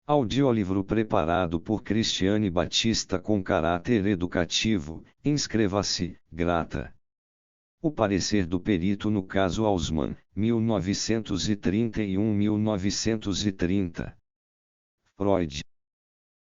Audiolivro preparado por Cristiane Batista com caráter educativo. Inscreva-se, grata. O parecer do perito no caso Hausmann, 1931-1930. Freud.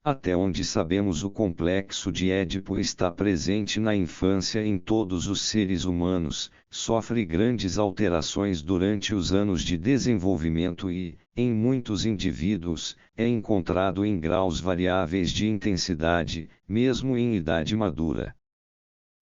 Até onde sabemos, o complexo de Édipo está presente na infância em todos os seres humanos, sofre grandes alterações durante os anos de desenvolvimento e, em muitos indivíduos, é encontrado em graus variáveis de intensidade, mesmo em idade madura.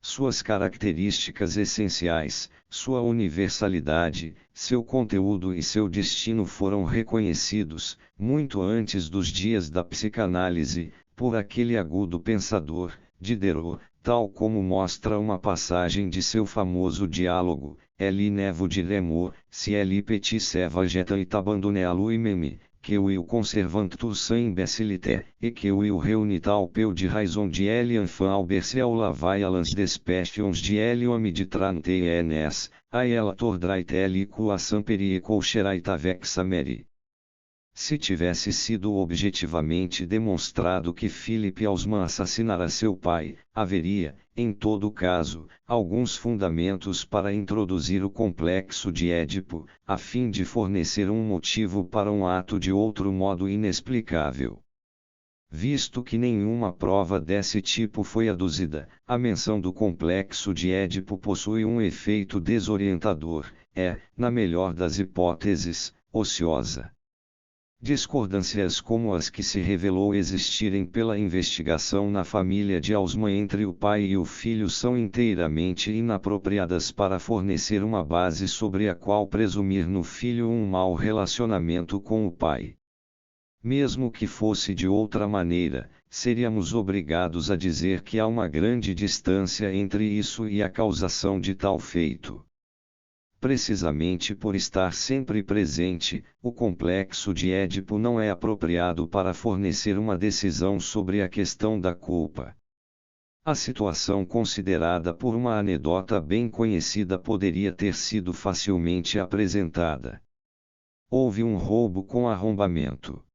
Suas características essenciais, sua universalidade, seu conteúdo e seu destino foram reconhecidos, muito antes dos dias da psicanálise, por aquele agudo pensador, Diderot, tal como mostra uma passagem de seu famoso diálogo, Elle ne vous diremo, si elle petit savage et abandonné à lui-même, que will conservant tout son imbécilité, et que will reunit au peu de raison de elle enfant au bercer au lavai alans des passions de elle homme de trante ens, a ela tordrait elle a samperi e coucherait avec sa mère. Se tivesse sido objetivamente demonstrado que Philipp Hausmann assassinara seu pai, haveria, em todo caso, alguns fundamentos para introduzir o complexo de Édipo, a fim de fornecer um motivo para um ato de outro modo inexplicável. Visto que nenhuma prova desse tipo foi aduzida, a menção do complexo de Édipo possui um efeito desorientador, na melhor das hipóteses, ociosa. Discordâncias como as que se revelou existirem pela investigação na família de Hausmann entre o pai e o filho são inteiramente inapropriadas para fornecer uma base sobre a qual presumir no filho um mau relacionamento com o pai. Mesmo que fosse de outra maneira, seríamos obrigados a dizer que há uma grande distância entre isso e a causação de tal feito. Precisamente por estar sempre presente, o complexo de Édipo não é apropriado para fornecer uma decisão sobre a questão da culpa. A situação considerada por uma anedota bem conhecida poderia ter sido facilmente apresentada. Houve um roubo com arrombamento.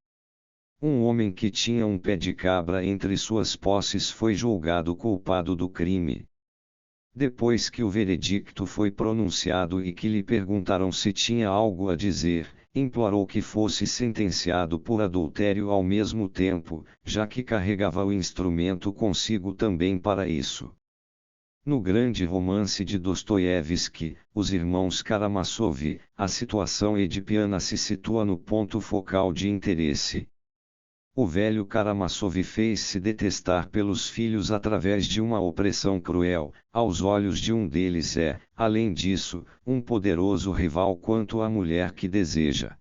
Um homem que tinha um pé de cabra entre suas posses foi julgado culpado do crime. Depois que o veredicto foi pronunciado e que lhe perguntaram se tinha algo a dizer, implorou que fosse sentenciado por adultério ao mesmo tempo, já que carregava o instrumento consigo também para isso. No grande romance de Dostoiévski, Os Irmãos Karamazov, a situação edipiana se situa no ponto focal de interesse. O velho Karamazov fez-se detestar pelos filhos através de uma opressão cruel, aos olhos de um deles além disso, um poderoso rival quanto à mulher que deseja.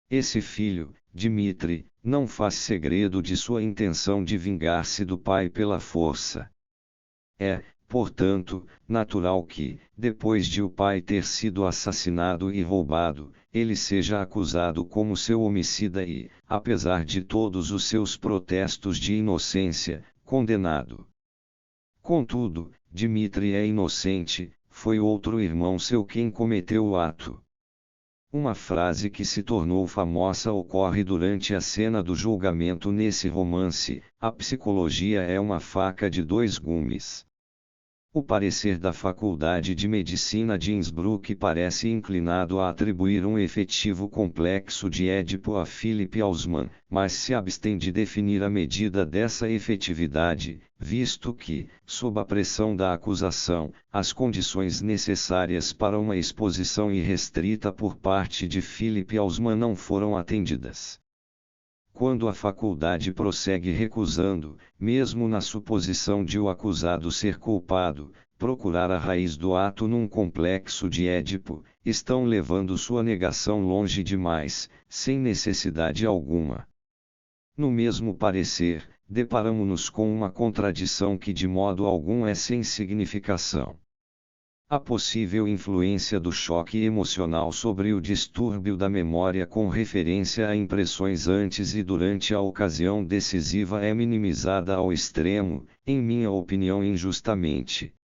Esse filho, Dmitri, não faz segredo de sua intenção de vingar-se do pai pela força. Portanto, natural que, depois de o pai ter sido assassinado e roubado, ele seja acusado como seu homicida e, apesar de todos os seus protestos de inocência, condenado. Contudo, Dmitri é inocente, foi outro irmão seu quem cometeu o ato. Uma frase que se tornou famosa ocorre durante a cena do julgamento nesse romance: a psicologia é uma faca de dois gumes. O parecer da Faculdade de Medicina de Innsbruck parece inclinado a atribuir um efetivo complexo de Édipo a Philipp Hausmann, mas se abstém de definir a medida dessa efetividade, visto que, sob a pressão da acusação, as condições necessárias para uma exposição irrestrita por parte de Philipp Hausmann não foram atendidas. Quando a faculdade prossegue recusando, mesmo na suposição de o acusado ser culpado, procurar a raiz do ato num complexo de Édipo, estão levando sua negação longe demais, sem necessidade alguma. No mesmo parecer, deparamo-nos com uma contradição que de modo algum é sem significação. A possível influência do choque emocional sobre o distúrbio da memória com referência a impressões antes e durante a ocasião decisiva é minimizada ao extremo, em minha opinião injustamente.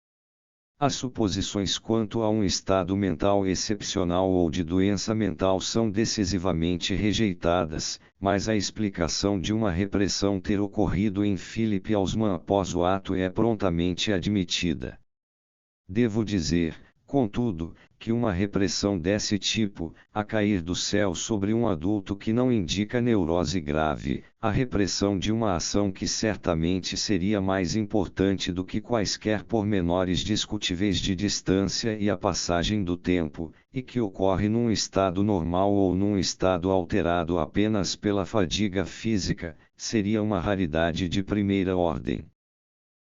As suposições quanto a um estado mental excepcional ou de doença mental são decisivamente rejeitadas, mas a explicação de uma repressão ter ocorrido em Philip Hausmann após o ato é prontamente admitida. Devo dizer, contudo, que uma repressão desse tipo, a cair do céu sobre um adulto que não indica neurose grave, a repressão de uma ação que certamente seria mais importante do que quaisquer pormenores discutíveis de distância e a passagem do tempo, e que ocorre num estado normal ou num estado alterado apenas pela fadiga física, seria uma raridade de primeira ordem.